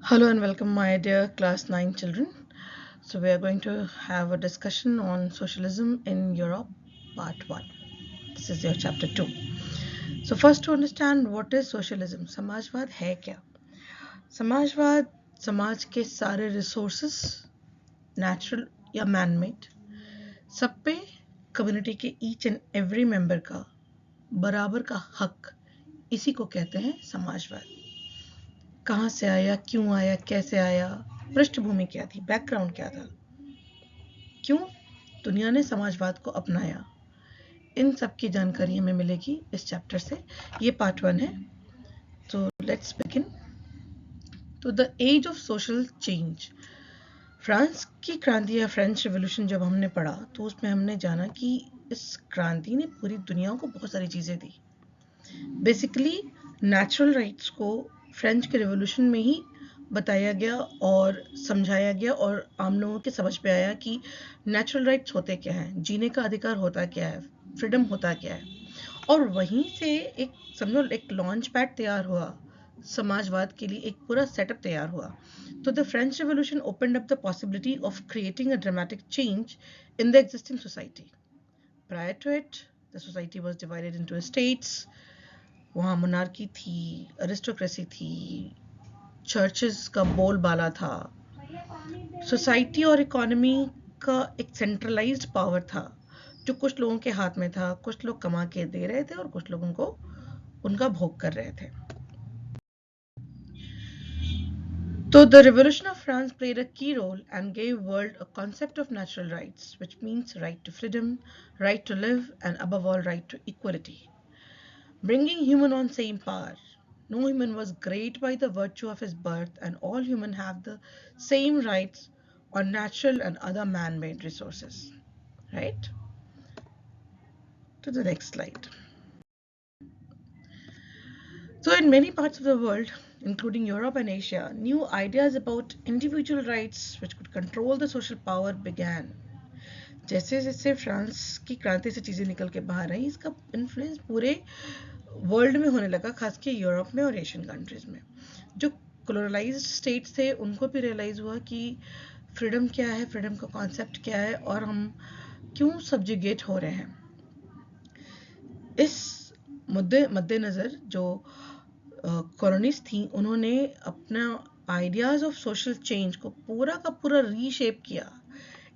Hello and welcome, my dear class 9 children. So, we are going to have a discussion on socialism in Europe, part 1. This is your chapter 2. So, first to understand what is socialism, समाजवाद है क्या? समाजवाद समाज के सारे resources natural या man made सब पे कम्युनिटी के ईच एंड एवरी मेंबर का बराबर का हक, इसी को कहते हैं समाजवाद। कहाँ से आया, क्यों आया, कैसे आया, पृष्ठभूमि क्या थी, बैकग्राउंड क्या था, क्यों दुनिया ने समाजवाद को अपनाया, इन सब की जानकारी हमें मिलेगी इस चैप्टर से। ये पार्ट 1 है। तो लेट्स बिगिन। तो the age of social change, France की क्रांति या फ्रेंच रेवोल्यूशन जब हमने पढ़ा तो उसमें हमने जाना कि इस क्रांति ने पूरी दुनिया को बहुत सारी चीज़ें दी। बेसिकली नेचुरल राइट्स को फ्रेंच के रेवोल्यूशन में ही बताया गया और समझाया गया और आम लोगों के समझ में आया कि नेचुरल राइट्स होते क्या हैं, जीने का अधिकार होता क्या है, फ्रीडम होता क्या है। और वहीं से एक समझो एक लॉन्च पैड तैयार हुआ समाजवाद के लिए, एक पूरा सेटअप तैयार हुआ। तो the French revolution opened up the possibility of creating a dramatic change in the existing society. Prior to it the society was divided into states. वहाँ मोनार्की थी, अरिस्टोक्रेसी थी, चर्चेस का बोलबाला था, सोसाइटी और इकोनॉमी का एक सेंट्रलाइज्ड पावर था जो कुछ लोगों के हाथ में था। कुछ लोग कमा के दे रहे थे और कुछ लोगों को उनका भोग कर रहे थे। So the Revolution of France played a key role and gave world a concept of natural rights, which means right to freedom, right to live, and above all right to equality. Bringing human on same par. No human was great by the virtue of his birth, and all human have the same rights on natural and other man-made resources. Right? To the next slide. So in many parts of the world, including Europe and Asia, new ideas about individual rights which could control the social power began. जैसे जैसे France की क्रांति से चीज़ें निकल के बाहर आई, इसका इन्फ्लुएंस पूरे वर्ल्ड में होने लगा, खास के यूरोप में और एशियन कंट्रीज में। जो कोलोनाइज्ड स्टेट्स थे उनको भी रियलाइज़ हुआ कि फ्रीडम क्या है, फ्रीडम का कॉन्सेप्ट क्या है और हम क्यों सब्जुगेट हो रहे हैं। इस मुद्दे मद्देनज़र जो कॉलोनीज थी उन्होंने अपना आइडियाज़ ऑफ सोशल चेंज को पूरा का पूरा रीशेप किया।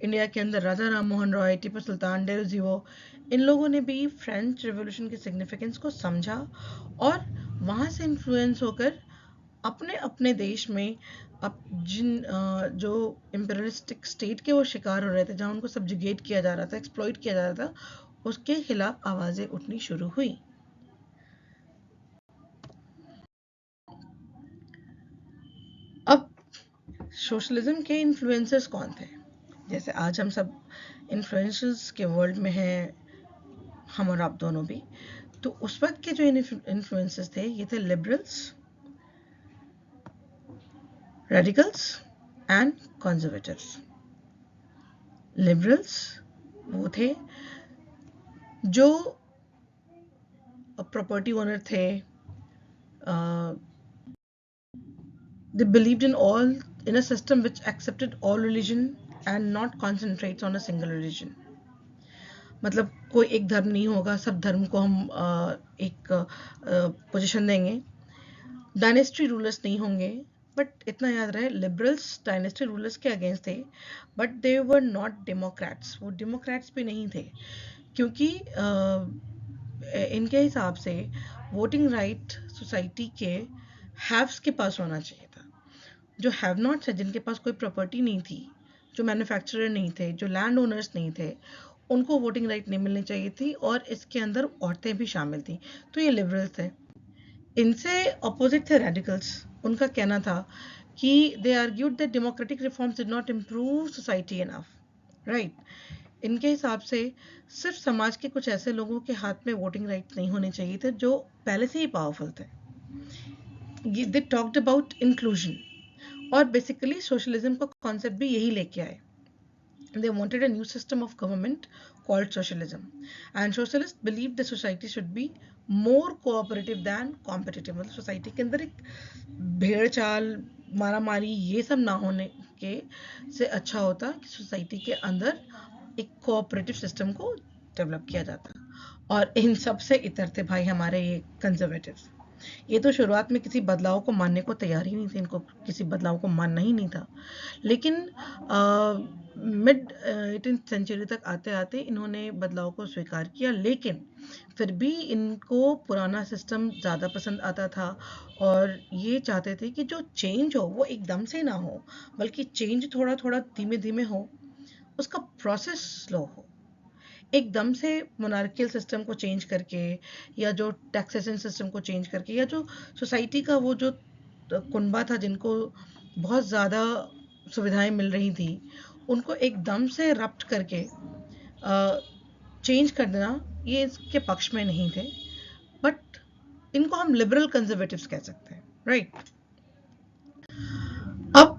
इंडिया के अंदर राजा राम मोहन रॉय, टीपू सुल्तान, डेरोजियो, इन लोगों ने भी फ्रेंच रेवोल्यूशन के सिग्निफिकेंस को समझा और वहाँ से इन्फ्लुएंस होकर अपने अपने देश में अब जिन जो इम्पेरियलिस्टिक स्टेट के वो शिकार हो रहे थे, जहाँ उनको सब्जुगेट किया जा रहा था, एक्सप्लॉइट किया जा रहा था, उसके खिलाफ आवाज़ें उठनी शुरू हुई। अब सोशलिज्म के इन्फ्लुएंसर्स कौन थे? जैसे आज हम सब इन्फ्लुएंसर्स के वर्ल्ड में हैं, हम और आप दोनों भी। तो उस वक्त के जो इन्फ्लुएंसर्स थे ये थे liberals, radicals and conservatives. Liberals वो थे जो प्रॉपर्टी ओनर थे, they believed in a system which accepted all religion and not concentrates on a single religion. मतलब कोई एक धर्म नहीं होगा, सब धर्म को हम एक पोजीशन देंगे। डायनेस्टी रूलर्स नहीं होंगे, बट इतना याद रहे लिबरल्स डायनेस्टी रूलर्स के अगेंस्ट थे, but they were not Democrats. वो डेमोक्रेट्स भी नहीं थे क्योंकि इनके हिसाब से वोटिंग राइट सोसाइटी के हैव्स के पास होना चाहिए था। जो हैव नॉट्स है, जिनके पास कोई प्रॉपर्टी नहीं थी, जो मैन्युफैक्चरर नहीं थे, जो लैंड ओनर्स नहीं थे, उनको वोटिंग राइट नहीं मिलनी चाहिए थी और इसके अंदर औरतें भी शामिल थी। तो ये लिबरल्स थे। इनसे अपोजिट थे रेडिकल्स। उनका कहना था कि they argued that democratic reforms did not improve society enough. Right, इनके हिसाब से सिर्फ समाज के कुछ ऐसे लोगों के हाथ में वोटिंग राइट नहीं होने चाहिए थे जो पहले से ही पावरफुल थे। दे टॉक्ड अबाउट इंक्लूजन और बेसिकली सोशलिज्म का कॉन्सेप्ट भी यही लेके आए। They wanted a new system of government called socialism, and socialists believed the society should be more cooperative than competitive. मतलब सोसाइटी के अंदर एक भेड़ चाल मारा मारी ये सब ना होने के से अच्छा होता कि सोसाइटी के अंदर एक कोऑपरेटिव सिस्टम को डेवलप किया जाता। और इन सब से इतर थे भाई हमारे ये कंजर्वेटिव्स। ये तो शुरुआत में किसी बदलाव को मानने को तैयार ही नहीं थे, इनको किसी बदलाव को मानना ही नहीं था। लेकिन मिड 18th सेंचुरी तक आते आते इन्होंने बदलाव को स्वीकार किया, लेकिन फिर भी इनको पुराना सिस्टम ज़्यादा पसंद आता था और ये चाहते थे कि जो चेंज हो वो एकदम से ना हो, बल्कि चेंज थोड़ा थोड़ा धीमे धीमे हो, उसका प्रोसेस स्लो हो। एकदम से मोनार्कियल सिस्टम को चेंज करके या जो टैक्सेशन सिस्टम को चेंज करके या जो सोसाइटी का वो जो कुनबा था जिनको बहुत ज़्यादा सुविधाएं मिल रही थी, उनको एकदम से रप्ट करके चेंज कर देना ये इसके पक्ष में नहीं थे। बट इनको हम लिबरल कंजर्वेटिव्स कह सकते हैं, राइट। अब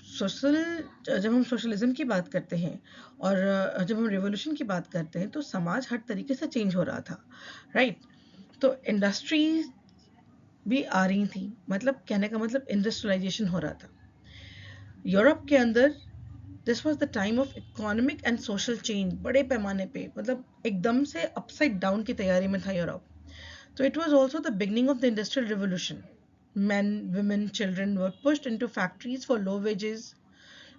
सोशल जब हम सोशलिज्म की बात करते हैं और जब हम रिवॉल्यूशन की बात करते हैं तो समाज हर तरीके से चेंज हो रहा था, राइट। तो इंडस्ट्री भी आ रही थी, मतलब कहने का मतलब इंडस्ट्रियलाइजेशन हो रहा था यूरोप के अंदर। This was the time of economic and social change, बड़े पैमाने पे, मतलब एकदम से अपसाइड डाउन की तैयारी में था Europe. So it was also the beginning of the Industrial Revolution. Men, women, children were pushed into factories for low wages.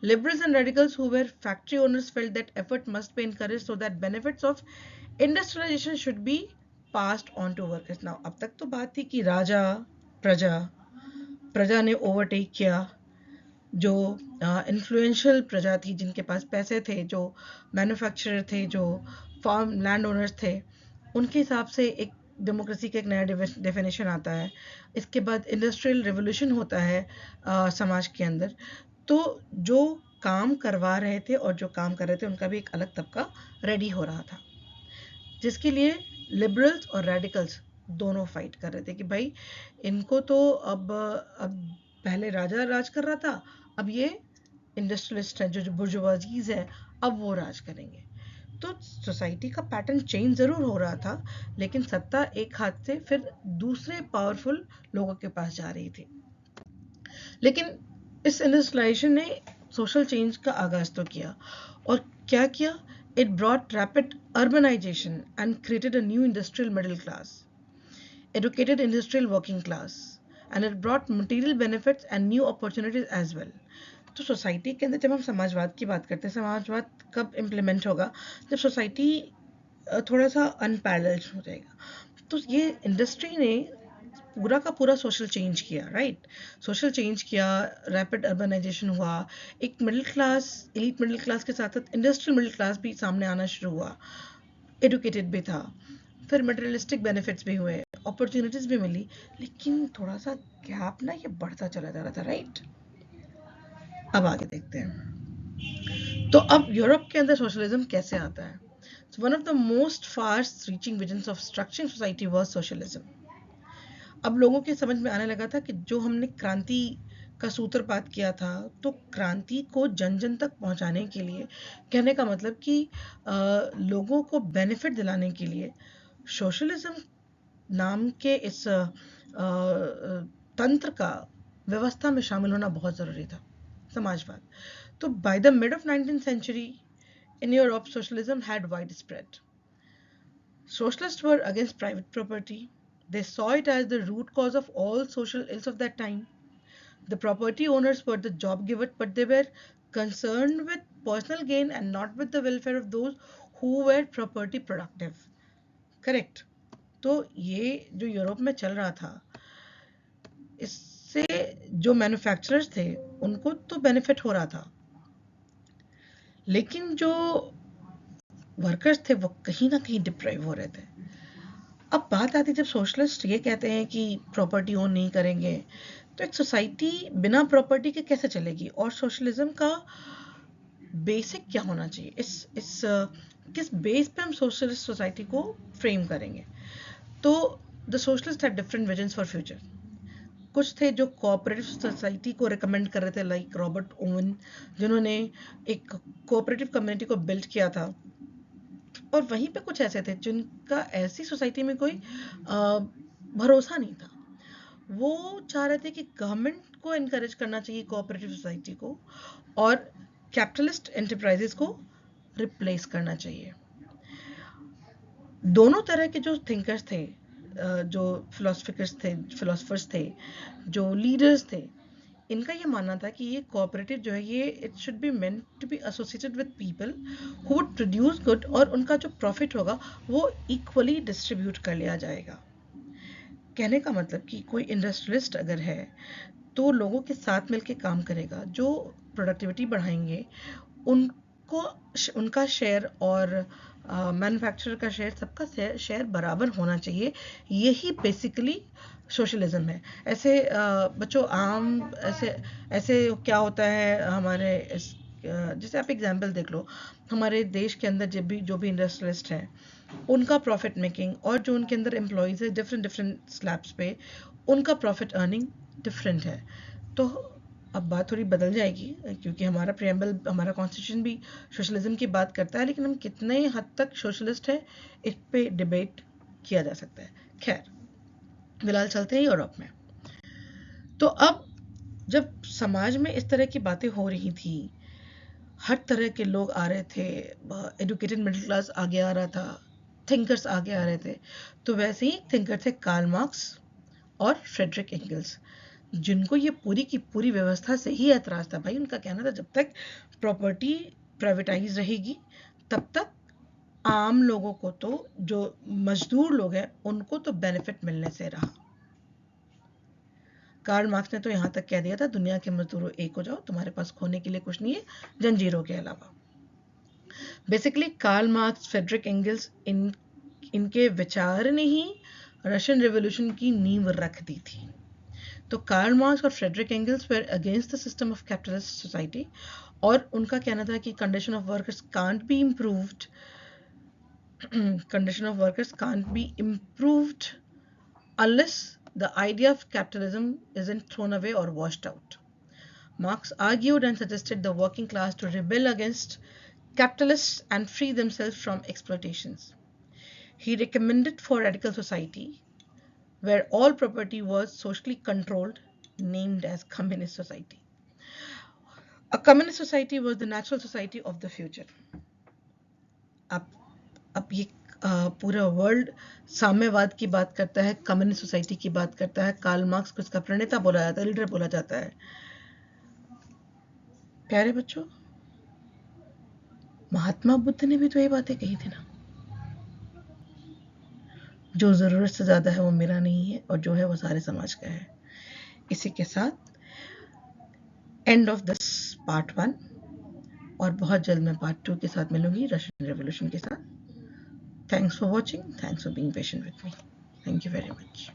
Liberals and radicals who were factory owners felt that effort must be encouraged so that benefits of industrialization should be passed on to workers. Now, अब तक तो बात थी कि राजा प्रजा, प्रजा ने overtake किया, जो इन्फ्लुएंशियल प्रजा थी, जिनके पास पैसे थे, जो मैन्युफैक्चरर थे, जो फार्म लैंड ओनर्स थे, उनके हिसाब से एक डेमोक्रेसी का एक नया डेफिनेशन आता है। इसके बाद इंडस्ट्रियल रिवोल्यूशन होता है समाज के अंदर। तो जो काम करवा रहे थे और जो काम कर रहे थे उनका भी एक अलग तबका रेडी हो रहा था, जिसके लिए लिबरल्स और रेडिकल्स दोनों फाइट कर रहे थे कि भाई इनको तो अब पहले राजा राज कर रहा था, अब ये इंडस्ट्रियलिस्ट है, जो बुर्जुआजीज है, अब वो राज करेंगे। तो सोसाइटी का पैटर्न चेंज जरूर हो रहा था, लेकिन सत्ता एक हाथ से फिर दूसरे पावरफुल लोगों के पास जा रही थी। लेकिन इस इंडस्ट्रियलाइजेशन ने सोशल चेंज का आगाज तो किया, और क्या किया? It brought rapid urbanization and created a new industrial middle class, educated industrial working class, and it brought material benefits and new opportunities as well. तो सोसाइटी के अंदर जब हम समाजवाद की बात करते हैं, समाजवाद कब इम्प्लीमेंट होगा? जब सोसाइटी थोड़ा सा अनपैरेलल्ड हो जाएगा। तो ये इंडस्ट्री ने पूरा का पूरा सोशल चेंज किया, राइट। सोशल चेंज किया, रैपिड अर्बनाइजेशन हुआ, एक middle class, elite middle class के साथ साथ इंडस्ट्रियल मिडिल क्लास भी सामने आना शुरू हुआ, एडुकेटेड भी था, फिर मटेरियलिस्टिक बेनिफिट्स भी हुए, अपॉर्चुनिटीज भी मिली। लेकिन थोड़ा सा गैप ना ये बढ़ता चला जा रहा था, राइट। अब आगे देखते हैं। तो अब यूरोप के अंदर सोशलिज्म कैसे आता है? So one of the most far-reaching visions of structuring society was socialism. अब लोगों के समझ में आने लगा था कि जो हमने क्रांति का सूत्रपात किया था, तो क्रांति को जन जन तक पहुंचाने के लिए, कहने का मतलब कि लोगों को बेनिफिट दिलाने के लिए सोशलिज्म नाम के इस तंत्र का व्यवस्था में शामिल होना बहुत ज़रूरी था, समाजवाद। तो by the mid of 19th century in Europe, socialism had widespread. Socialists were against private property. They saw it as the root cause of all social ills of that time. The property owners were the job givers, but they were concerned with personal gain and not with the welfare of those who were property productive. Correct. तो ये जो Europe में चल रहा था, इससे जो manufacturers थे उनको तो बेनिफिट हो रहा था, लेकिन जो वर्कर्स थे वो कहीं ना कहीं डिप्राइव हो रहे थे। अब बात आती है, जब सोशलिस्ट ये कहते हैं कि प्रॉपर्टी ओन नहीं करेंगे, तो एक सोसाइटी बिना प्रॉपर्टी के कैसे चलेगी? और सोशलिज्म का बेसिक क्या होना चाहिए? इस किस बेस पे हम सोशलिस्ट सोसाइटी को फ्रेम करेंगे? तो the socialist had different visions for future. कुछ थे जो कोऑपरेटिव सोसाइटी को रिकमेंड कर रहे थे, लाइक रॉबर्ट ओवन, जिन्होंने एक कोऑपरेटिव कम्युनिटी को बिल्ड किया था। और वहीं पे कुछ ऐसे थे जिनका ऐसी सोसाइटी में कोई भरोसा नहीं था। वो चाह रहे थे कि गवर्नमेंट उनको इनकरेज करना चाहिए कोऑपरेटिव सोसाइटी को, और कैपिटलिस्ट एंटरप्राइजेस को रिप्लेस करना चाहिए। दोनों तरह के जो थिंकर्स थे, जो फिलोसफर्स थे, जो लीडर्स थे, इनका ये मानना था कि ये कोऑपरेटिव जो है ये it should be meant to be associated with people who would produce good, और उनका जो प्रॉफिट होगा वो इक्वली डिस्ट्रीब्यूट कर लिया जाएगा। कहने का मतलब कि कोई इंडस्ट्रियलिस्ट अगर है तो लोगों के साथ मिलकर काम करेगा, जो प्रोडक्टिविटी बढ़ाएंगे उनको उनका शेयर और मैन्युफैक्चरर का शेयर, सबका शेयर बराबर होना चाहिए। यही बेसिकली सोशलिज्म है। ऐसे बच्चों ऐसे क्या होता है हमारे जैसे आप एग्जांपल देख लो, हमारे देश के अंदर जो भी इंडस्ट्रियलिस्ट हैं उनका प्रॉफिट मेकिंग, और जो उनके अंदर एम्प्लॉयज़ है डिफरेंट स्लैब्स पे, उनका प्रॉफिट अर्निंग डिफरेंट है। तो अब बात थोड़ी बदल जाएगी, क्योंकि हमारा प्रियम्बल, हमारा कॉन्स्टिट्यूशन भी सोशलिज्म की बात करता है, लेकिन हम कितने हद तक सोशलिस्ट है इस पे डिबेट किया जा सकता है। खैर, फिलहाल चलते हैं यूरोप में। तो अब जब समाज में इस तरह की बातें हो रही थी, हर तरह के लोग आ रहे थे, एजुकेटेड मिडिल क्लास आगे आ रहा था, थिंकर्स आगे आ रहे थे, तो वैसे ही थिंकर थे कार्ल मार्क्स और फ्रेडरिक एंगल्स, जिनको ये पूरी की पूरी व्यवस्था से ही ऐतराज था। भाई, उनका कहना था जब तक प्रॉपर्टी प्राइवेटाइज रहेगी तब तक आम लोगों को, तो जो मजदूर लोग हैं उनको तो बेनिफिट मिलने से रहा। कार्ल मार्क्स ने तो यहाँ तक कह दिया था, दुनिया के मजदूरों एक हो जाओ, तुम्हारे पास खोने के लिए कुछ नहीं है जंजीरों के अलावा। Basically Karl Marx, Friedrich Engels, इनके विचार ने ही रशियन रेवोल्यूशन की नींव रख दी थी। तो कार्ल मार्क्स और Friedrich Engels were against the system of capitalist society, और उनका कहना था कि condition of workers can't be improved unless the idea of capitalism isn't thrown away or washed out. Marx argued and suggested the working class to rebel against capitalists and free themselves from exploitations. He recommended for radical society where all property was socially controlled, named as communist society. A communist society was the natural society of the future. अब ये पूरा world साम्यवाद की बात करता है, communist society की बात करता है। कार्ल मार्क्स को इसका प्रणेता बोला जाता है, लीडर बोला जाता है। प्यारे बच्चों, महात्मा बुद्ध ने भी तो ये बातें कही थी ना, जो जरूरत से ज्यादा है वो मेरा नहीं है, और जो है वो सारे समाज का है। इसी के साथ एंड ऑफ दिस पार्ट 1, और बहुत जल्द मैं पार्ट 2 के साथ मिलूंगी रशियन रेवोल्यूशन के साथ। Thanks for watching. Thanks for being patient with me. Thank you very much.